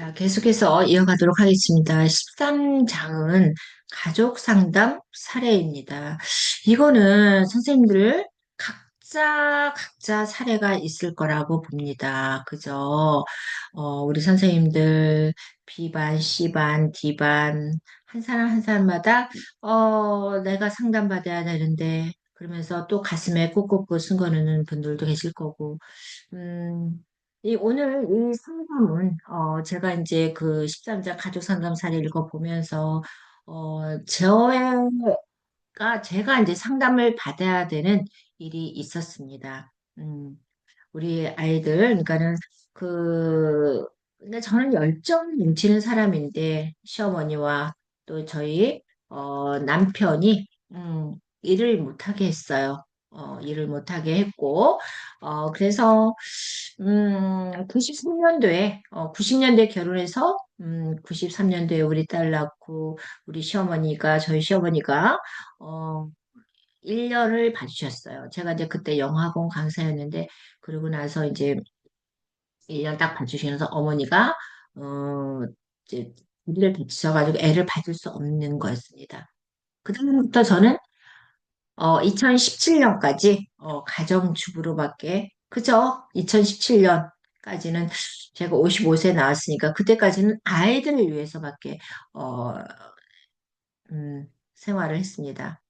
자, 계속해서 이어가도록 하겠습니다. 13장은 가족 상담 사례입니다. 이거는 선생님들 각자 사례가 있을 거라고 봅니다. 그죠? 우리 선생님들 B반, C반, D반 한 사람 한 사람마다 내가 상담받아야 되는데 그러면서 또 가슴에 꾹꾹꾹 숨겨놓는 분들도 계실 거고 음, 오늘 이 상담은, 제가 이제 그 13자 가족 상담 사례 읽어보면서, 제가 이제 상담을 받아야 되는 일이 있었습니다. 우리 아이들, 그러니까는 근데 저는 열정 넘치는 사람인데, 시어머니와 또 저희, 남편이, 일을 못하게 했어요. 일을 못하게 했고, 그래서, 90년도에 결혼해서, 93년도에 우리 딸 낳고, 저희 시어머니가, 어, 1년을 봐주셨어요. 제가 이제 그때 영어학원 강사였는데, 그러고 나서 이제 1년 딱 봐주시면서 어머니가, 이제, 우리를 다치셔가지고 애를 봐줄 수 없는 거였습니다. 그다음부터 저는 2017년까지 그죠? 2017년까지는 제가 55세 나왔으니까 그때까지는 아이들을 위해서밖에 어, 생활을 했습니다.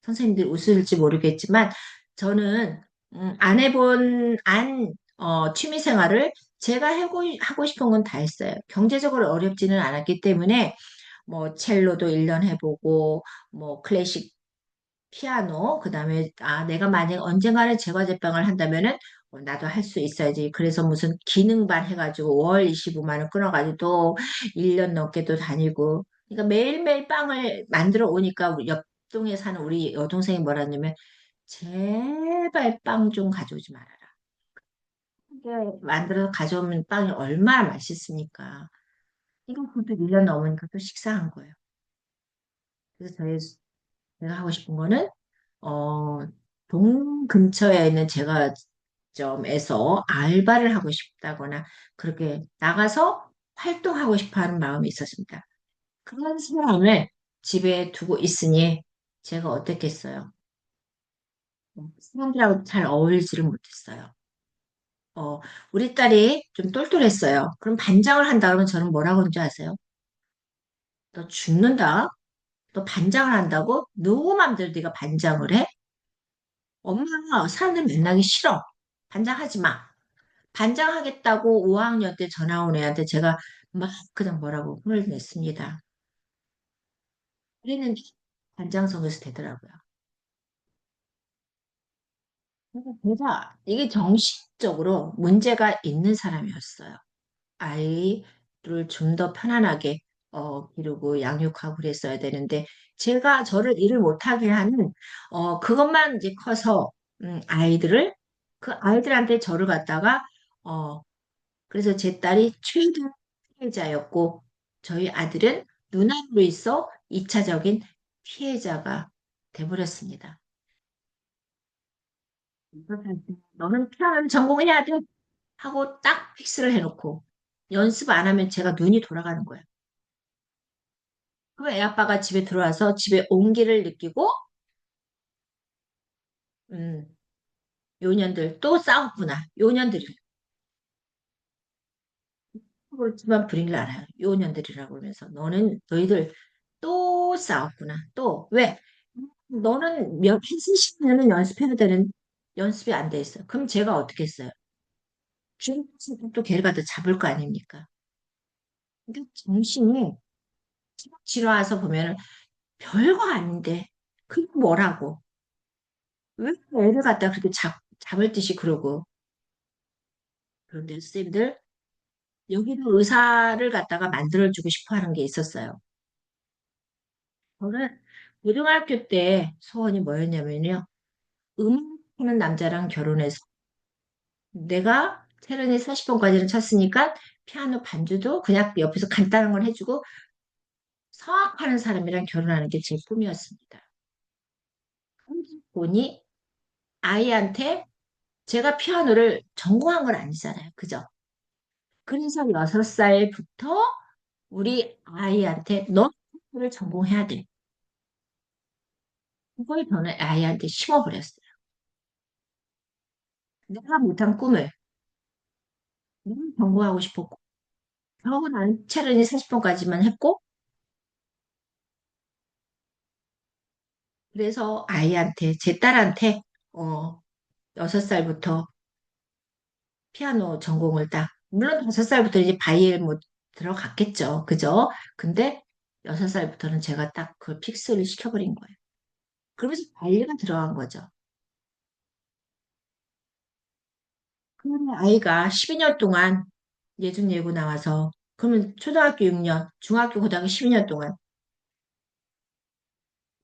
선생님들 웃을지 모르겠지만 저는 취미 생활을 제가 하고 싶은 건 다 했어요. 경제적으로 어렵지는 않았기 때문에 뭐 첼로도 1년 해보고 뭐 클래식 피아노, 그다음에 내가 만약 언젠가는 제과제빵을 한다면은 나도 할 수 있어야지. 그래서 무슨 기능반 해가지고 월 25만 원 끊어가지고 또 1년 넘게 또 다니고. 그러니까 매일매일 빵을 만들어 오니까 우리 옆동에 사는 우리 여동생이 뭐라 하냐면 제발 빵 좀 가져오지 말아라. 이게 만들어서 가져오면 빵이 얼마나 맛있습니까? 이거 그것도 1년 넘으니까 또 식상한 거예요. 그래서 제가 하고 싶은 거는 어, 동 근처에 있는 제과점에서 알바를 하고 싶다거나 그렇게 나가서 활동하고 싶어 하는 마음이 있었습니다. 그런 사람을 집에 두고 있으니 제가 어땠겠어요? 사람들하고 잘 어울리지를 못했어요. 어, 우리 딸이 좀 똘똘했어요. 그럼 반장을 한다 그러면 저는 뭐라고 하는 줄 아세요? 너 죽는다? 너 반장을 한다고? 누구 맘대로 네가 반장을 해? 엄마가 사람들 만나기 싫어. 반장하지 마. 반장하겠다고 5학년 때 전화 온 애한테 제가 막 그냥 뭐라고 혼을 냈습니다. 그랬는데 반장성에서 되더라고요. 그래서 제가 이게 정신적으로 문제가 있는 사람이었어요. 아이를 좀 더 편안하게 기르고 양육하고 그랬어야 되는데 제가 저를 일을 못하게 하는 그것만 이제 커서 그 아이들한테 저를 갖다가 어, 그래서 제 딸이 최대 피해자였고 저희 아들은 누나로 있어 2차적인 피해자가 돼버렸습니다. 너는 피아노를 전공해야 돼 하고 딱 픽스를 해놓고 연습 안 하면 제가 눈이 돌아가는 거예요. 그럼 애 아빠가 집에 들어와서 집에 온기를 느끼고 음, 요년들 또 싸웠구나. 요년들이 그렇지만 불행을 알아요. 요년들이라고 그러면서 너희들 또 싸웠구나. 또 왜? 너는 몇 30년은 연습해야 되는 연습이 안 돼 있어. 그럼 제가 어떻게 했어요? 중국에서 또 걔를 갖다 잡을 거 아닙니까? 그러니까 정신이 지나와서 보면은 별거 아닌데 그게 뭐라고? 왜 애를 갖다 그렇게 잡을 듯이 그러고 그런데 선생님들 여기도 의사를 갖다가 만들어주고 싶어 하는 게 있었어요. 저는 고등학교 때 소원이 뭐였냐면요. 음악하는 남자랑 결혼해서 내가 체르니 40번까지는 쳤으니까 피아노 반주도 그냥 옆에서 간단한 걸 해주고 성악하는 사람이랑 결혼하는 게 제 꿈이었습니다. 보니 아이한테 제가 피아노를 전공한 건 아니잖아요. 그죠? 그래서 6살부터 우리 아이한테 너 를 전공해야 돼. 그걸 저는 아이한테 심어버렸어요. 내가 못한 꿈을 내가 전공하고 싶었고, 그러고 나는 체르니 40분까지만 했고, 그래서 아이한테, 제 딸한테, 6살부터 피아노 전공을 딱, 물론 5살부터 이제 바이엘 뭐 들어갔겠죠. 그죠? 근데 6살부터는 제가 딱 그 픽스를 시켜버린 거예요. 그러면서 바이엘가 들어간 거죠. 그러면 아이가 12년 동안 예술 예고 나와서, 그러면 초등학교 6년, 중학교, 고등학교 12년 동안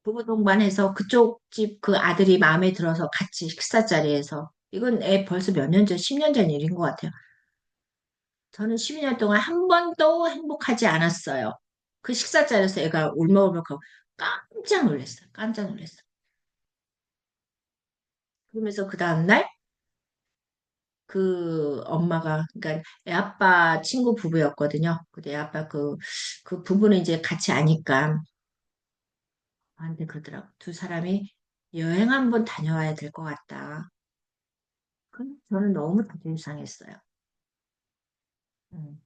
부부 동반해서 그쪽 집 그 아들이 마음에 들어서 같이 식사 자리에서, 이건 애 벌써 몇 년 전, 10년 전 일인 것 같아요. 저는 12년 동안 한 번도 행복하지 않았어요. 그 식사 자리에서 애가 울먹울먹하고 깜짝 놀랐어요. 깜짝 놀랐어요. 그러면서 그 다음날 그 엄마가, 그러니까 애 아빠 친구 부부였거든요. 근데 애 아빠 그 부부는 이제 같이 아니까 나한테 그러더라고. 두 사람이 여행 한번 다녀와야 될 것 같다. 저는 너무 자존심 상했어요. 음,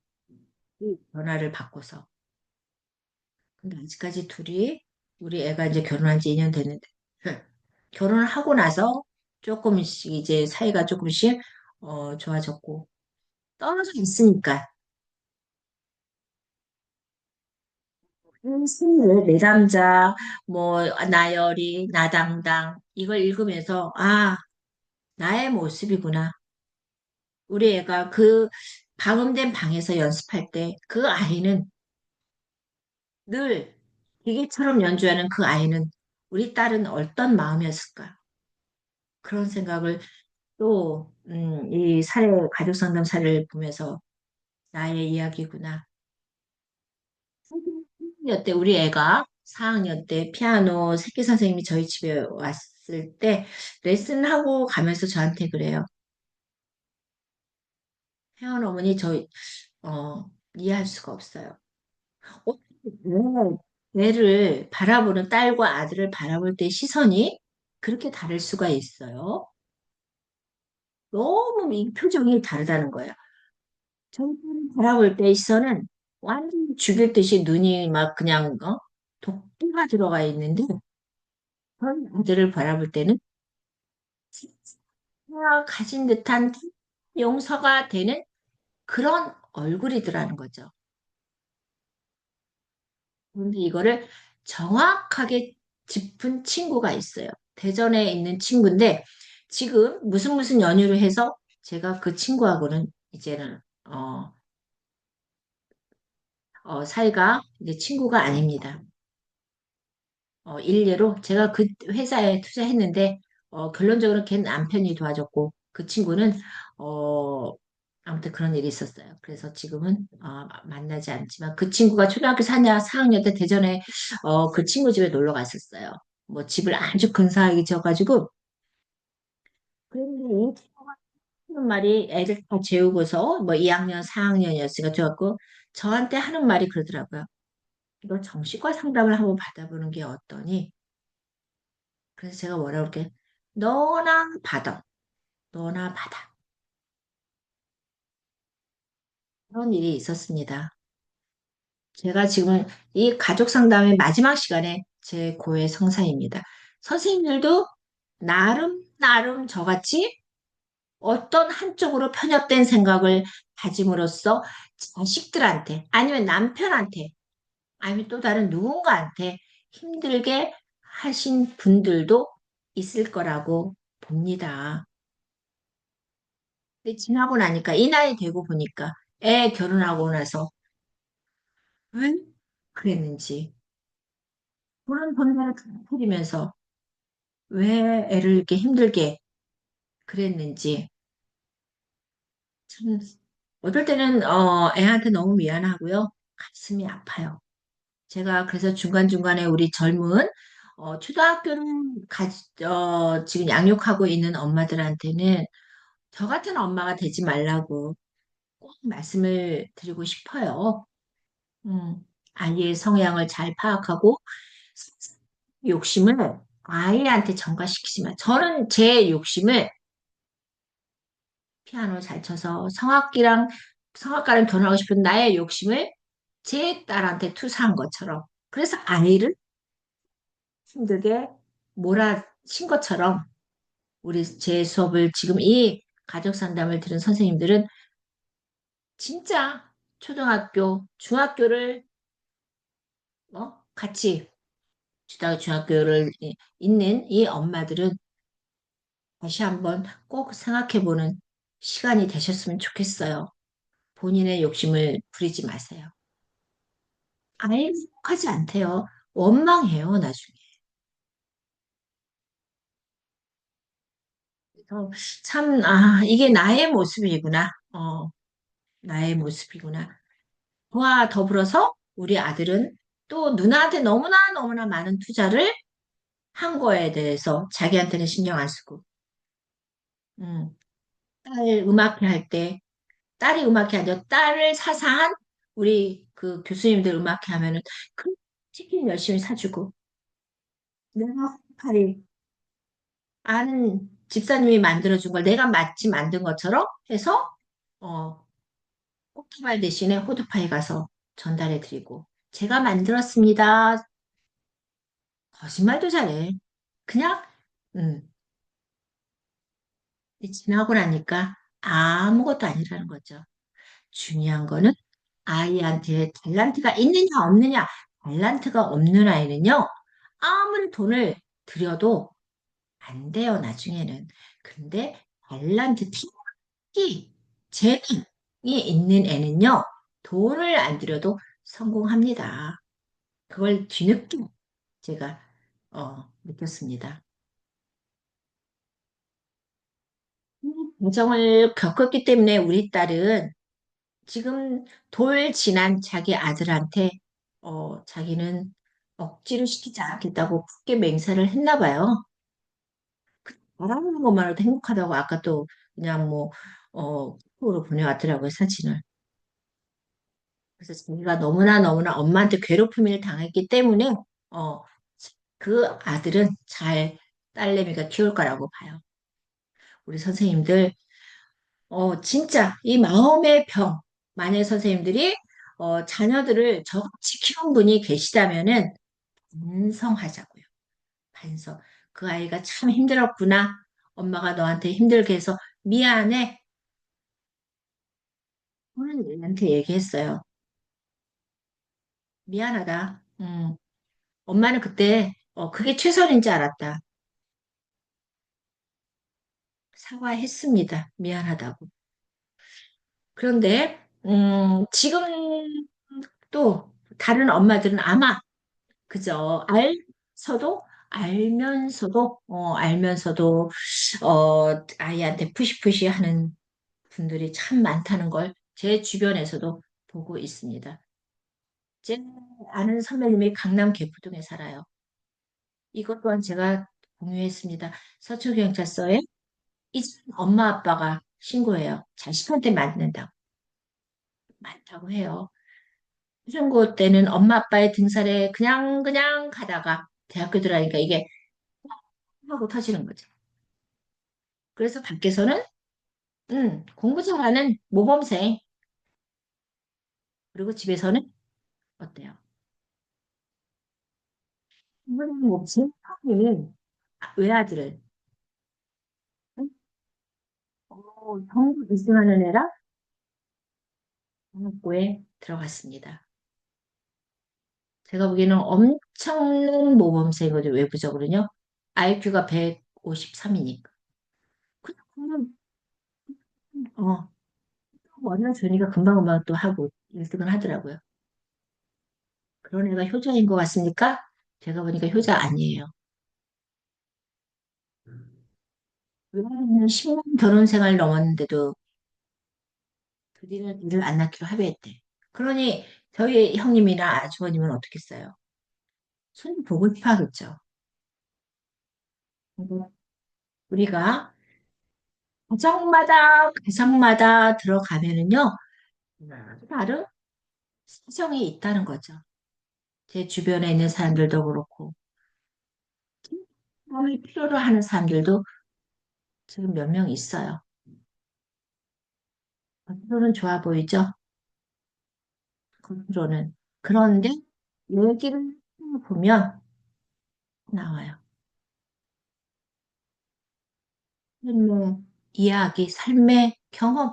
이 변화를 바꿔서. 근데 아직까지 둘이, 우리 애가 이제 결혼한 지 2년 됐는데, 결혼을 하고 나서 조금씩 이제 사이가 조금씩, 좋아졌고, 떨어져 있으니까, 승을, 내 남자, 뭐, 나열이, 나당당, 이걸 읽으면서, 아, 나의 모습이구나. 우리 애가 그 방음된 방에서 연습할 때 그 아이는 늘 기계처럼 연주하는 그 아이는 우리 딸은 어떤 마음이었을까? 그런 생각을 또, 이 가족 상담 사례를 보면서 나의 이야기구나. 4학년 때 우리 애가 4학년 때 피아노 새끼 선생님이 저희 집에 왔을 때 레슨하고 가면서 저한테 그래요. 혜원 어머니 이해할 수가 없어요. 어떻게 애를 바라보는 딸과 아들을 바라볼 때 시선이 그렇게 다를 수가 있어요. 너무 이 표정이 다르다는 거예요. 저를 바라볼 때 시선은 완전 죽일 듯이 눈이 막 그냥 도끼가 들어가 있는데 저희 아들을 바라볼 때는 진짜 가진 듯한 용서가 되는 그런 얼굴이더라는 거죠. 그런데 이거를 정확하게 짚은 친구가 있어요. 대전에 있는 친구인데 지금 무슨 무슨 연유를 해서 제가 그 친구하고는 이제는 사이가 이제 친구가 아닙니다. 일례로 제가 그 회사에 투자했는데 결론적으로 걔는 남편이 도와줬고 그 친구는 어, 아무튼 그런 일이 있었어요. 그래서 지금은 만나지 않지만 그 친구가 초등학교 4학년 때 대전에 그 친구 집에 놀러 갔었어요. 뭐 집을 아주 근사하게 지어가지고 그런데 이 친구가 하는 말이 애들 다 재우고서 뭐 2학년, 4학년이었으니까 좋았고 저한테 하는 말이 그러더라고요. 너 정신과 상담을 한번 받아보는 게 어떠니? 그래서 제가 뭐라고 그럴게. 너나 받아. 너나 받아. 그런 일이 있었습니다. 제가 지금 이 가족 상담의 마지막 시간에 제 고해 성사입니다. 선생님들도 나름 저같이 어떤 한쪽으로 편협된 생각을 가짐으로써 자식들한테 아니면 남편한테 아니면 또 다른 누군가한테 힘들게 하신 분들도 있을 거라고 봅니다. 근데 지나고 나니까 이 나이 되고 보니까 애 결혼하고 나서 왜 그랬는지 그런 본능을 들이면서 왜 애를 이렇게 힘들게 그랬는지 참 어떨 때는 애한테 너무 미안하고요. 가슴이 아파요. 제가 그래서 중간중간에 우리 젊은 초등학교를 지금 양육하고 있는 엄마들한테는 저 같은 엄마가 되지 말라고 꼭 말씀을 드리고 싶어요. 음, 아이의 성향을 잘 파악하고 욕심을 아이한테 전가시키지만 저는 제 욕심을 피아노 잘 쳐서 성악가랑 결혼하고 싶은 나의 욕심을 제 딸한테 투사한 것처럼 그래서 아이를 힘들게 몰아친 것처럼 우리 제 수업을 지금 이 가족 상담을 들은 선생님들은 진짜 초등학교, 중학교를 같이 중학교를 있는 이 엄마들은 다시 한번 꼭 생각해보는 시간이 되셨으면 좋겠어요. 본인의 욕심을 부리지 마세요. 아예 행복하지 않대요. 원망해요, 나중에. 그래서 참, 이게 나의 모습이구나. 나의 모습이구나. 그와 더불어서 우리 아들은 또 누나한테 너무나 너무나 많은 투자를 한 거에 대해서 자기한테는 신경 안 쓰고, 음, 딸 음악회 할 때, 딸이 음악회 하죠. 딸을 사사한 우리 그 교수님들 음악회 하면은 그 치킨 열심히 사주고, 내가 팔이 아는 집사님이 만들어준 걸 내가 마치 만든 것처럼 해서, 어, 꽃다발 대신에 호두파이 가서 전달해 드리고, 제가 만들었습니다. 거짓말도 잘해. 그냥, 음, 지나고 나니까 아무것도 아니라는 거죠. 중요한 거는 아이한테 탤런트가 있느냐 없느냐. 탤런트가 없는 아이는요, 아무리 돈을 들여도 안 돼요, 나중에는. 근데 탤런트, 특히 재능이 있는 애는요, 돈을 안 들여도 성공합니다. 그걸 뒤늦게 제가 느꼈습니다. 과정을 겪었기 때문에 우리 딸은 지금 돌 지난 자기 아들한테 자기는 억지로 시키지 않겠다고 굳게 맹세를 했나 봐요. 바라보는 것만으로도 행복하다고 아까 또 그냥 뭐 으로 보내왔더라고요, 사진을. 그래서 자기가 너무나 너무나 엄마한테 괴롭힘을 당했기 때문에 어, 그 아들은 잘 딸내미가 키울 거라고 봐요. 우리 선생님들 진짜 이 마음의 병, 만약 선생님들이 자녀들을 저같이 키운 분이 계시다면은 반성하자고요. 반성. 그 아이가 참 힘들었구나. 엄마가 너한테 힘들게 해서 미안해. 저는 얘한테 얘기했어요. 미안하다. 엄마는 그때 그게 최선인지 알았다. 사과했습니다. 미안하다고. 그런데 지금 또 다른 엄마들은 아마 그죠. 알면서도 아이한테 푸시푸시 하는 분들이 참 많다는 걸 제 주변에서도 보고 있습니다. 제 아는 선배님이 강남 계포동에 살아요. 이것 또한 제가 공유했습니다. 서초경찰서에 이제 엄마 아빠가 신고해요. 자식한테 맞는다고 많다고 해요. 중고 때는 엄마 아빠의 등살에 그냥 가다가 대학교 들어가니까 이게 하고 터지는 거죠. 그래서 밖에서는 공부 잘하는 모범생 그리고 집에서는 어때요? 모범생 하는 외아들을 전국 1등하는 애라 학교에 들어갔습니다. 제가 보기에는 엄청난 모범생이거든요. 외부적으로는요. IQ가 153이니까. 그러면 머리가 좋으니까 금방금방 또 하고 1등을 하더라고요. 그런 애가 효자인 것 같습니까? 제가 보니까 효자 아니에요. 왜냐하면 10년 결혼 생활 넘었는데도 둘이는 일을 안 낳기로 합의했대. 그러니 저희 형님이나 아주버님은 어떻겠어요? 손님 보고 싶어 하겠죠. 근데 우리가 가정마다 들어가면은요, 나름 사정이 있다는 거죠. 제 주변에 있는 사람들도 그렇고, 마음을 필요로 하는 사람들도 지금 몇 명 있어요. 겉으로는 좋아 보이죠? 겉으로는. 그런데 얘기를 보면 나와요. 삶의 이야기, 삶의 경험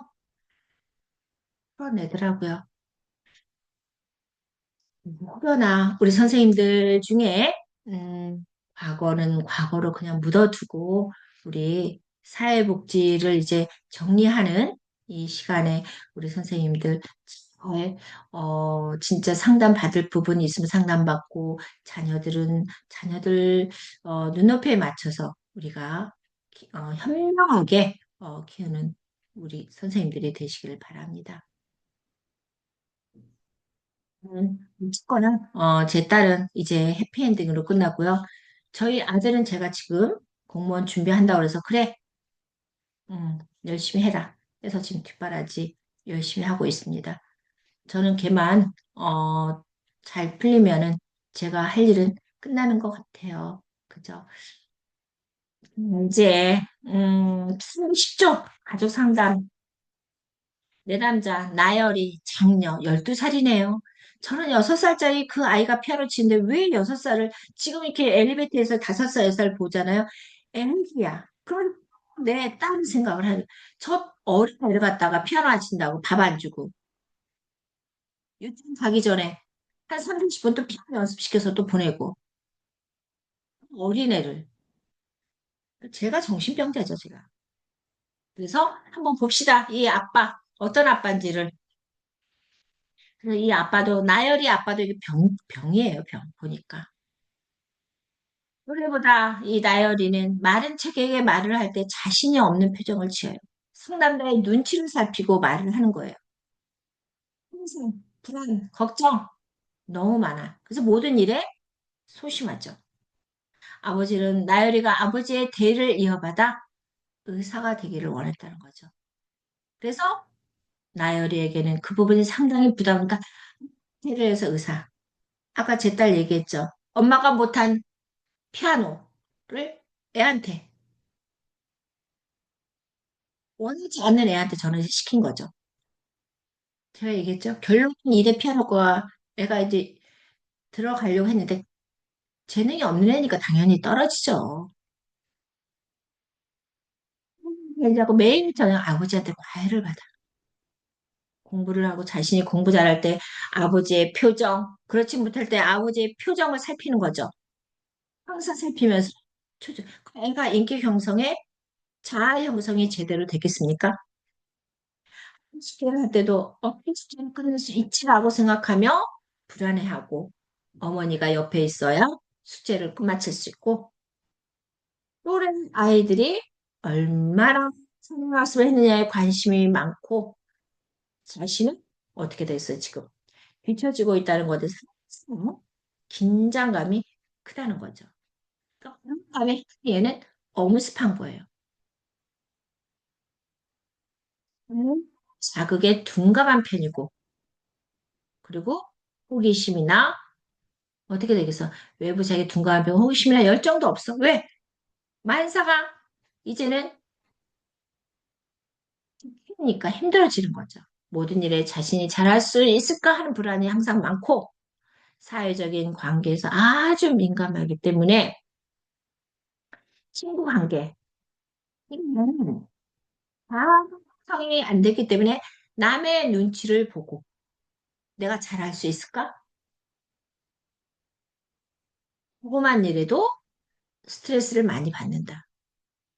풀어내더라고요. 혹여나 우리 선생님들 중에 과거는 과거로 그냥 묻어두고 우리 사회복지를 이제 정리하는 이 시간에 우리 선생님들 잘, 진짜 상담 받을 부분이 있으면 상담받고 자녀들은 자녀들 눈높이에 맞춰서 우리가 현명하게 키우는 우리 선생님들이 되시기를 바랍니다. 어쨌거나 제 딸은 이제 해피엔딩으로 끝났고요. 저희 아들은 제가 지금 공무원 준비한다고 그래서 그래, 열심히 해라. 그래서 지금 뒷바라지 열심히 하고 있습니다. 저는 걔만 잘 풀리면은 제가 할 일은 끝나는 것 같아요. 그죠? 이제 쉽죠? 가족 상담 내남자, 나열이, 장녀, 12살이네요. 저는 6살짜리 그 아이가 피아노 치는데 왜 6살을, 지금 이렇게 엘리베이터에서 5살, 6살 보잖아요. 애기야. 그럼 내 딸 생각을 하는, 저 어린 애를 갖다가 피아노 안 친다고 밥 안 주고, 유치원 가기 전에 한 3, 40분 또 피아노 연습시켜서 또 보내고, 어린 애를. 제가 정신병자죠, 제가. 그래서 한번 봅시다. 이 아빠, 어떤 아빠인지를. 그래서 이 아빠도, 나열이 아빠도 이게 병이에요, 병, 보니까. 노래보다 이 나열이는 마른 척에게 말을 할 때 자신이 없는 표정을 지어요. 상담자의 눈치를 살피고 말을 하는 거예요. 항상 불안, 걱정 너무 많아. 그래서 모든 일에 소심하죠. 아버지는 나열이가 아버지의 대를 이어받아 의사가 되기를 원했다는 거죠. 그래서 나열이에게는 그 부분이 상당히 부담가 대를 해서 의사. 아까 제 딸 얘기했죠. 엄마가 못한 피아노를 애한테 원하지 않는 애한테 저는 시킨 거죠. 제가 얘기했죠. 결국은 이대 피아노과 애가 이제 들어가려고 했는데 재능이 없는 애니까 당연히 떨어지죠. 그래고 매일 저녁 아버지한테 과외를 받아. 공부를 하고 자신이 공부 잘할 때 아버지의 표정, 그렇지 못할 때 아버지의 표정을 살피는 거죠. 항상 살피면서 그 애가 인기 형성에 자아 형성이 제대로 되겠습니까? 숙제를 할 때도 숙제를 끝낼 수 있지라고 생각하며 불안해하고 어머니가 옆에 있어야 숙제를 끝마칠 수 있고 또래 아이들이 얼마나 성악습을 했느냐에 관심이 많고 자신은 어떻게 됐어요 지금 뒤처지고 있다는 것에 대해서 긴장감이 크다는 거죠. 그러니까 긴장감에 얘는 어무습한 거예요. 자극에 둔감한 편이고 그리고 호기심이나 어떻게 되겠어? 외부 자기 둔감한 편, 호기심이나 열정도 없어. 왜? 만사가 이제는 힘드니까 힘들어지는 거죠. 모든 일에 자신이 잘할 수 있을까 하는 불안이 항상 많고 사회적인 관계에서 아주 민감하기 때문에 친구 관계, 이는 다 성이 안 됐기 때문에 남의 눈치를 보고 내가 잘할 수 있을까? 조그만 일에도 스트레스를 많이 받는다.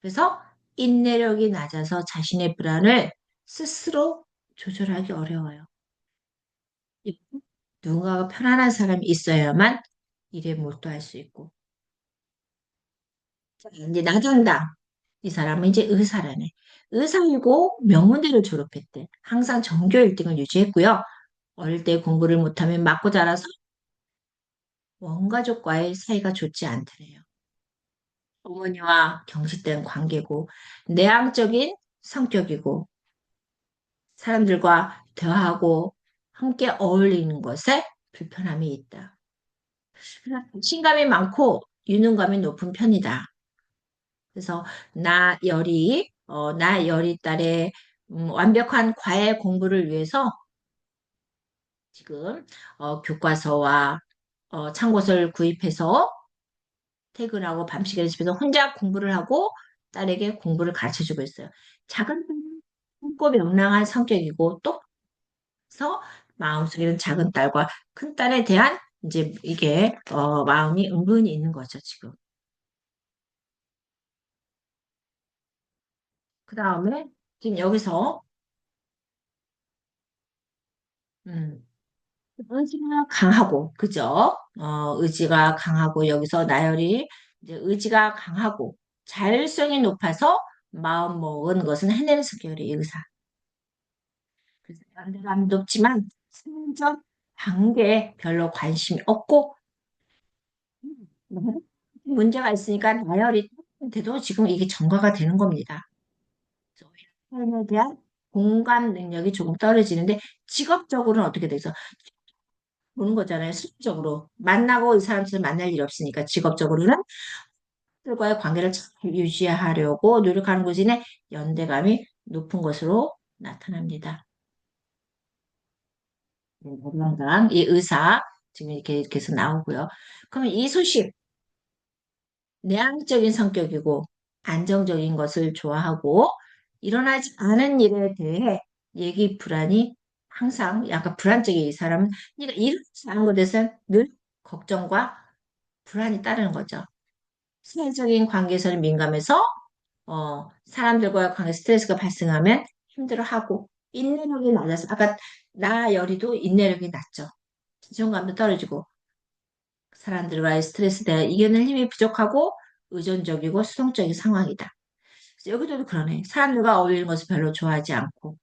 그래서 인내력이 낮아서 자신의 불안을 스스로 조절하기 어려워요. 누군가가 편안한 사람이 있어야만 일에 몰두할 수 있고. 자, 이제 나장당. 이 사람은 이제 의사라네. 의사이고 명문대를 졸업했대. 항상 전교 1등을 유지했고요. 어릴 때 공부를 못하면 맞고 자라서 원가족과의 사이가 좋지 않더래요. 어머니와 경직된 관계고 내향적인 성격이고 사람들과 대화하고 함께 어울리는 것에 불편함이 있다. 신감이 많고 유능감이 높은 편이다. 그래서 나 열이 딸의 완벽한 과외 공부를 위해서 지금 교과서와 참고서를 구입해서 퇴근하고 밤시간에 집에서 혼자 공부를 하고 딸에게 공부를 가르쳐 주고 있어요. 작은 딸은 쉽고 명랑한 성격이고 또서 마음속에는 작은 딸과 큰 딸에 대한 이제 이게 마음이 은근히 있는 거죠, 지금. 그 다음에 지금 여기서 음, 의지가 강하고, 그죠? 의지가 강하고, 여기서 나열이 이제 의지가 강하고, 자율성이 높아서 마음 먹은 것은 해내는 성격의 의사. 그래서 연대감이 높지만, 사회적 관계에 별로 관심이 없고, 음, 문제가 있으니까 나열이 돼도 지금 이게 전가가 되는 겁니다. 그래서 삶에 대한 공감 능력이 조금 떨어지는데, 직업적으로는 어떻게 돼서 보는 거잖아요. 수적으로 만나고 이 사람들 만날 일 없으니까 직업적으로는 들과의 관계를 잘 유지하려고 노력하는 것이네 연대감이 높은 것으로 나타납니다. 건강, 이 의사 지금 이렇게 계속 나오고요. 그러면 이 소식 내향적인 성격이고 안정적인 것을 좋아하고 일어나지 않은 일에 대해 얘기 불안이 항상 약간 불안적인 이 사람은 그러니까 일어나지 않은 것에 대해서 늘 걱정과 불안이 따르는 거죠. 사회적인 관계에서는 민감해서 사람들과의 관계 스트레스가 발생하면 힘들어하고 인내력이 낮아서 아까 나 열이도 인내력이 낮죠. 자존감도 떨어지고 사람들과의 스트레스에 대해 이겨낼 힘이 부족하고 의존적이고 수동적인 상황이다. 그래서 여기도 그러네. 사람들과 어울리는 것을 별로 좋아하지 않고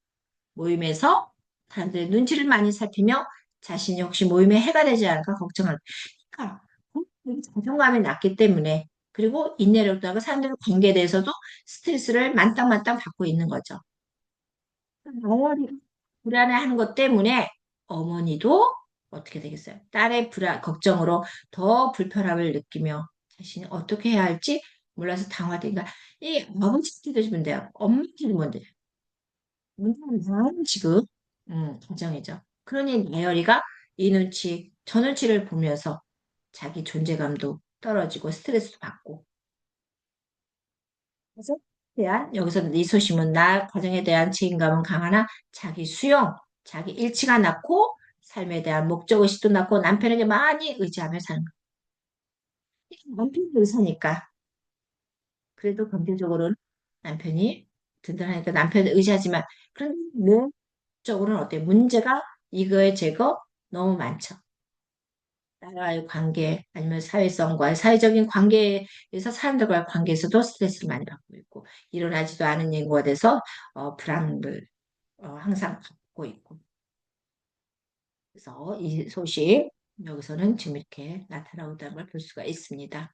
모임에서 사람들의 눈치를 많이 살피며 자신이 혹시 모임에 해가 되지 않을까 걱정할 그러니까 자존감이 낮기 때문에 그리고 인내력도 하고 사람들의 관계에 대해서도 스트레스를 만땅만땅 받고 있는 거죠. 어머니가 불안해하는 것 때문에 어머니도 어떻게 되겠어요? 딸의 불안, 걱정으로 더 불편함을 느끼며 자신이 어떻게 해야 할지 몰라서 당화되니까 이 아버지한테 주면 돼요. 엄마한테는 뭔데? 문제는 나는 지금 가정이죠. 그러니 나열이가 이 눈치, 저 눈치를 보면서 자기 존재감도 떨어지고 스트레스도 받고 그래서 대한 여기서 이 소심은 나 가정에 대한 책임감은 강하나 자기 수용, 자기 일치가 낮고 삶에 대한 목적 의식도 낮고 남편에게 많이 의지하며 사는 거. 남편이 의사니까 그래도 경제적으로는 남편이 든든하니까 남편을 의지하지만 그런 내적으로는 어때요? 문제가 이거의 제거 너무 많죠. 나라와의 관계 아니면 사회성과 사회적인 관계에서 사람들과의 관계에서도 스트레스를 많이 받고 있고 일어나지도 않은 일과 돼서 불안을 항상 갖고 있고 그래서 이 소식 여기서는 지금 이렇게 나타나고 있다는 걸 볼 수가 있습니다.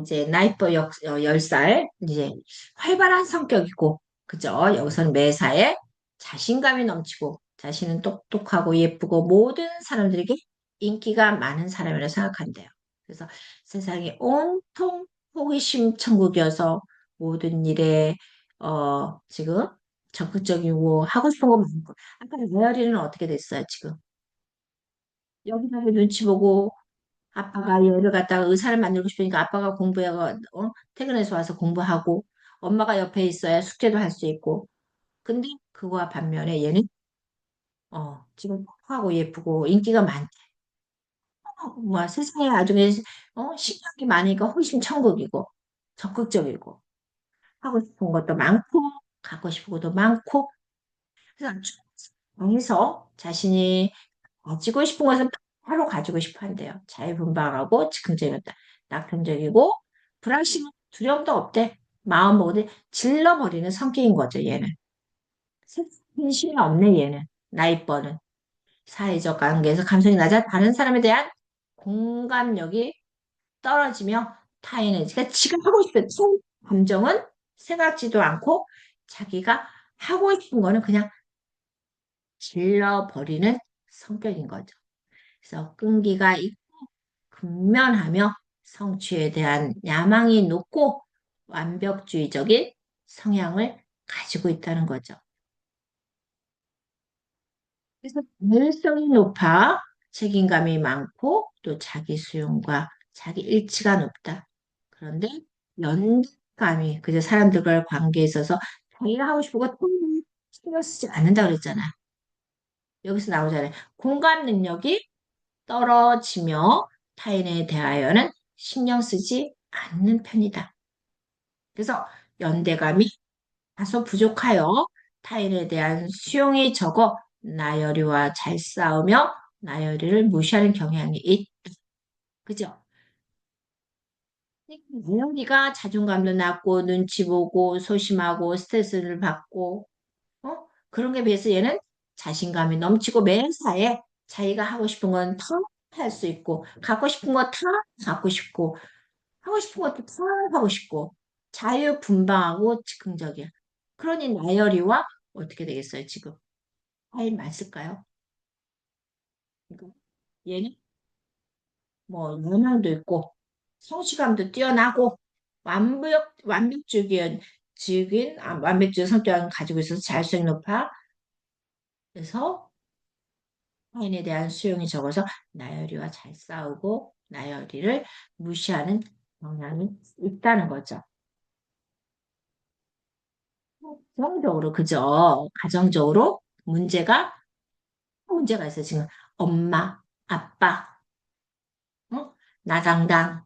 이제 나이버 10살 이제 활발한 성격이고 그죠? 여기서는 매사에 자신감이 넘치고 자신은 똑똑하고 예쁘고 모든 사람들에게 인기가 많은 사람이라 생각한대요. 그래서 세상이 온통 호기심 천국이어서 모든 일에 지금 적극적이고 하고 싶은 거 많고 아까 레어리는 어떻게 됐어요 지금? 여기저기 눈치 보고 아빠가 얘를 갖다가 의사를 만들고 싶으니까 아빠가 퇴근해서 와서 공부하고 엄마가 옆에 있어야 숙제도 할 수 있고 근데 그거와 반면에 얘는 지금 하고 예쁘고 인기가 많대. 뭐 세상에 아주 그냥, 신경이 많으니까 훨씬 천국이고 적극적이고 하고 싶은 것도 많고 갖고 싶은 것도 많고 그래서 여기서 자신이 가지고 싶은 것은 바로 가지고 싶어 한대요. 자유분방하고 즉흥적이었다. 낙천적이고 불안심, 두려움도 없대. 마음 먹으되 질러버리는 성격인 거죠, 얘는. 신심이 없네, 얘는. 나이버는. 사회적 관계에서 감성이 낮아 다른 사람에 대한 공감력이 떨어지며 타인의, 그러니까 지가 하고 싶은 감정은 생각지도 않고 자기가 하고 싶은 거는 그냥 질러버리는 성격인 거죠. 그래서 끈기가 있고 근면하며 성취에 대한 야망이 높고 완벽주의적인 성향을 가지고 있다는 거죠. 그래서 자율성이 높아 책임감이 많고 또 자기 수용과 자기 일치가 높다. 그런데 연대감이 그저 사람들과의 관계에 있어서 자기가 하고 싶은 거 신경 쓰지 않는다 그랬잖아. 여기서 나오잖아요. 공감 능력이 떨어지며 타인에 대하여는 신경 쓰지 않는 편이다. 그래서 연대감이 다소 부족하여 타인에 대한 수용이 적어 나열이와 잘 싸우며 나열이를 무시하는 경향이 있다. 그죠? 나열이가 자존감도 낮고 눈치 보고 소심하고 스트레스를 받고 그런 게 비해서 얘는 자신감이 넘치고 매사에 자기가 하고 싶은 건 다 할 수 있고 갖고 싶은 거 다 갖고 싶고 하고 싶은 것도 다 하고 싶고 자유분방하고 즉흥적이야. 그러니 나열이와 어떻게 되겠어요, 지금? 과일 맞을까요? 그러니까 얘는 뭐 영향도 있고 성취감도 뛰어나고 완벽주의 성격을 가지고 있어서 자율성이 높아. 그래서 타인에 대한 수용이 적어서 나열이와 잘 싸우고 나열이를 무시하는 경향이 있다는 거죠. 가정적으로 그죠? 가정적으로 문제가 있어요. 지금 엄마, 아빠, 어? 나당당,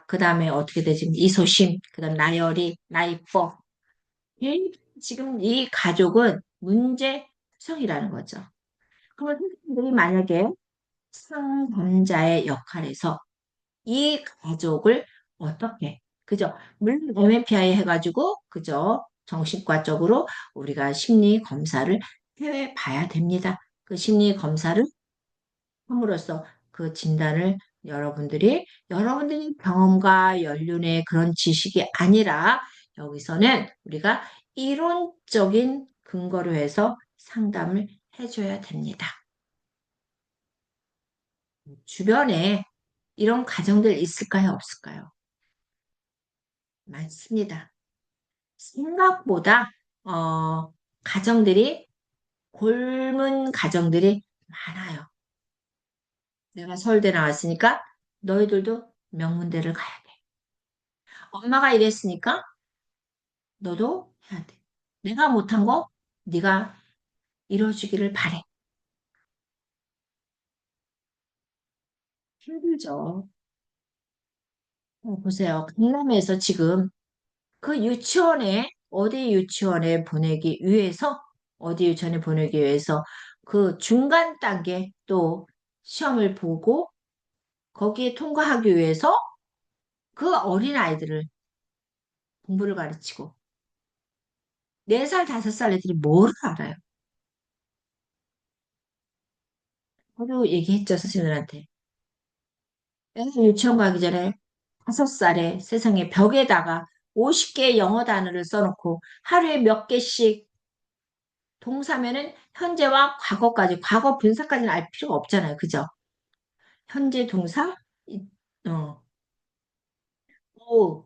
그다음에 어떻게 되지? 이소심, 그다음 나열이, 나 이뻐. 지금 이 가족은 문제성이라는 거죠. 그러면 선생님들이 만약에 상담자의 역할에서 이 가족을 어떻게, 그죠? 물론 MMPI 해가지고, 그죠? 정신과적으로 우리가 심리 검사를 해 봐야 됩니다. 그 심리 검사를 함으로써 그 진단을 여러분들이 경험과 연륜의 그런 지식이 아니라 여기서는 우리가 이론적인 근거로 해서 상담을 해줘야 됩니다. 주변에 이런 가정들 있을까요? 없을까요? 많습니다. 생각보다 가정들이 곪은 가정들이 많아요. 내가 서울대 나왔으니까 너희들도 명문대를 가야 돼. 엄마가 이랬으니까 너도 해야 돼. 내가 못한 거 네가 이뤄주기를 바래. 힘들죠. 보세요. 강남에서 지금 그 어디 유치원에 보내기 위해서 그 중간 단계 또 시험을 보고 거기에 통과하기 위해서 그 어린 아이들을 공부를 가르치고 4살, 5살 애들이 뭘 알아요? 저도 얘기했죠, 선생님들한테. 애들 유치원 가기 전에 5살에 세상에 벽에다가 50개의 영어 단어를 써놓고 하루에 몇 개씩 동사면은 현재와 과거까지, 과거 분사까지는 알 필요가 없잖아요. 그죠? 현재 동사, 이- 어, 오,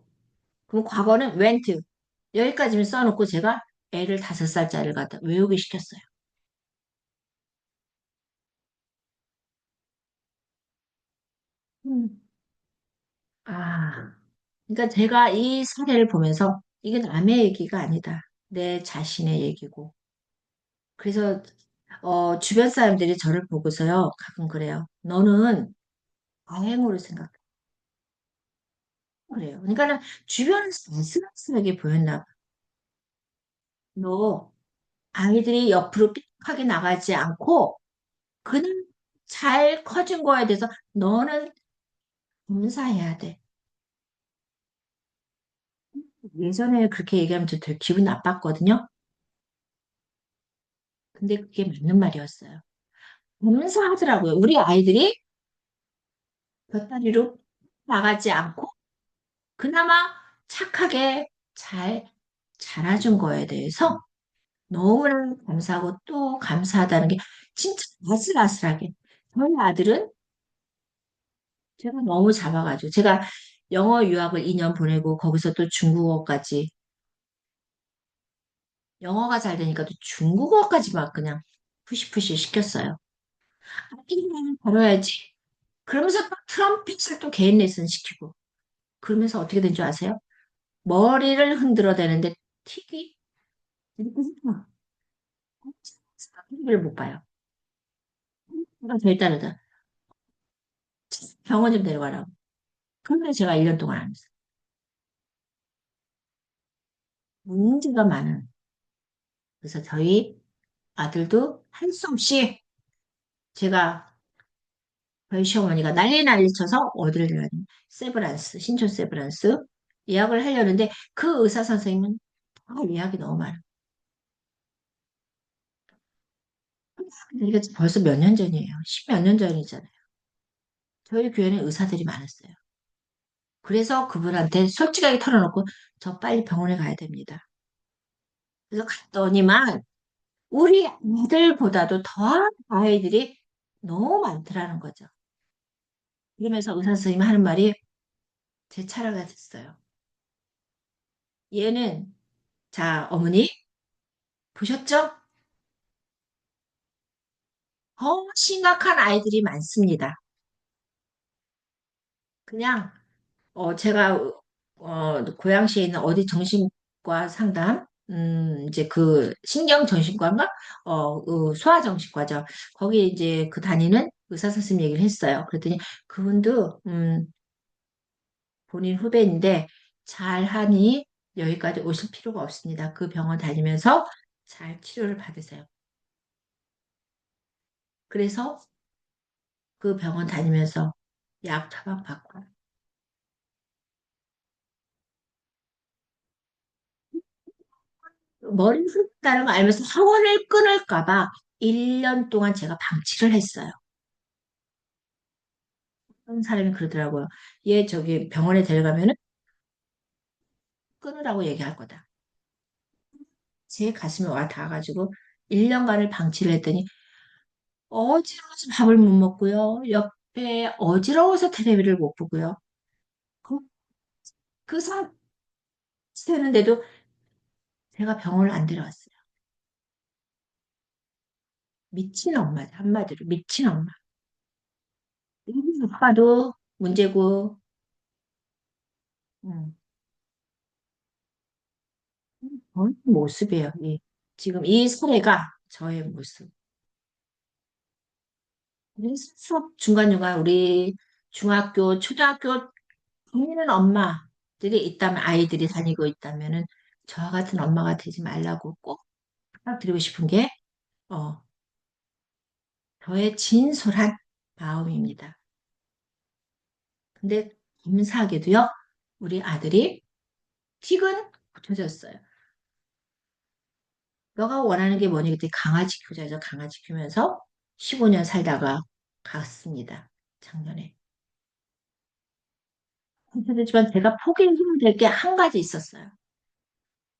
그럼 과거는 went. 여기까지는 써놓고 제가 애를 5살짜리를 갖다 외우기 시켰어요. 음. 아, 그러니까 제가 이 사례를 보면서 이게 남의 얘기가 아니다. 내 자신의 얘기고. 그래서 주변 사람들이 저를 보고서요, 가끔 그래요. 너는 다행으로 생각해. 그래요. 그러니까는 주변에서 아슬아슬하게 보였나 봐. 너 아이들이 옆으로 삐딱하게 나가지 않고 그냥 잘 커진 거에 대해서 너는 감사해야 돼. 예전에 그렇게 얘기하면 저 되게 기분 나빴거든요. 근데 그게 맞는 말이었어요. 감사하더라고요. 우리 아이들이 곁다리로 나가지 않고 그나마 착하게 잘 자라준 거에 대해서 너무나 감사하고 또 감사하다는 게 진짜 아슬아슬하게. 저희 아들은 제가 너무 잡아가지고 제가 영어 유학을 2년 보내고 거기서 또 중국어까지 영어가 잘 되니까 또 중국어까지 막 그냥 푸시푸시 시켰어요. 아끼기만 다뤄야지. 그러면서 또 트럼펫을 또 개인 레슨 시키고 그러면서 어떻게 된 줄 아세요? 머리를 흔들어 대는데 틱이 이렇게 TV를 못 봐요. 제가 제일 따르다. 병원 좀 데려가라고. 그런데 제가 1년 동안 안 했어요. 문제가 많은. 그래서 저희 아들도 할 수 없이 제가 저희 시어머니가 난리 쳐서 어디를 가야 돼? 세브란스, 신촌 세브란스 예약을 하려는데 그 의사 선생님은 예약이 너무 많아. 이게 벌써 몇 년 전이에요. 십몇 년 전이잖아요. 저희 교회는 의사들이 많았어요. 그래서 그분한테 솔직하게 털어놓고 저 빨리 병원에 가야 됩니다. 그래서 갔더니만 우리 아들보다도 더한 아이들이 너무 많더라는 거죠. 그러면서 의사 선생님이 하는 말이 제 차례가 됐어요. 얘는 자 어머니 보셨죠? 더 심각한 아이들이 많습니다. 그냥 제가 고양시에 있는 어디 정신과 상담 이제 그 신경정신과인가 소아정신과죠. 거기 이제 그 다니는 의사 선생님 얘기를 했어요. 그랬더니 그분도 본인 후배인데 잘하니 여기까지 오실 필요가 없습니다. 그 병원 다니면서 잘 치료를 받으세요. 그래서 그 병원 다니면서 약 처방받고 머리 훑다는 거 알면서 학원을 끊을까 봐 1년 동안 제가 방치를 했어요. 어떤 사람이 그러더라고요. 얘 저기 병원에 데려가면은 끊으라고 얘기할 거다. 제 가슴에 와 닿아가지고 1년간을 방치를 했더니 어지러워서 밥을 못 먹고요. 옆에 어지러워서 테레비를 못 보고요. 그, 그 상태는데도 제가 병원을 안 데려왔어요. 미친 엄마, 한마디로 미친 엄마. 우리 아빠도 문제고, 음, 저의 모습이에요. 지금 이 사례가 저의 모습. 그래서 수업 중간중간 우리 중학교, 초등학교 다니는 엄마들이 있다면, 아이들이 다니고 있다면은 저와 같은 엄마가 되지 말라고 꼭 부탁드리고 싶은 게, 어, 저의 진솔한 마음입니다. 근데 감사하게도요, 우리 아들이 틱은 고쳐졌어요. 너가 원하는 게 뭐니? 그때 강아지 키우자 해서 강아지 키우면서 15년 살다가 갔습니다. 작년에. 그렇지만 제가 포기해야 될 게 한 가지 있었어요.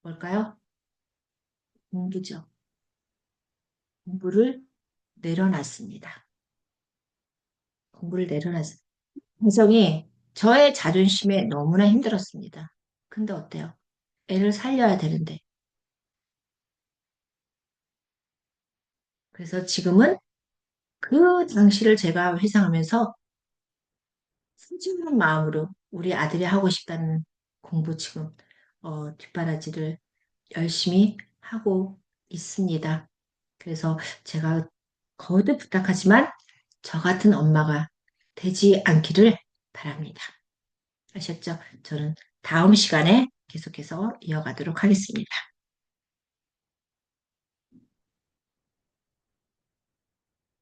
뭘까요? 공부죠. 공부를 내려놨습니다. 공부를 내려놨어요. 가정이 저의 자존심에 너무나 힘들었습니다. 근데 어때요? 애를 살려야 되는데. 그래서 지금은 그 당시를 제가 회상하면서 순진한 마음으로 우리 아들이 하고 싶다는 공부 지금 뒷바라지를 열심히 하고 있습니다. 그래서 제가 거듭 부탁하지만 저 같은 엄마가 되지 않기를 바랍니다. 아셨죠? 저는 다음 시간에 계속해서 이어가도록 하겠습니다.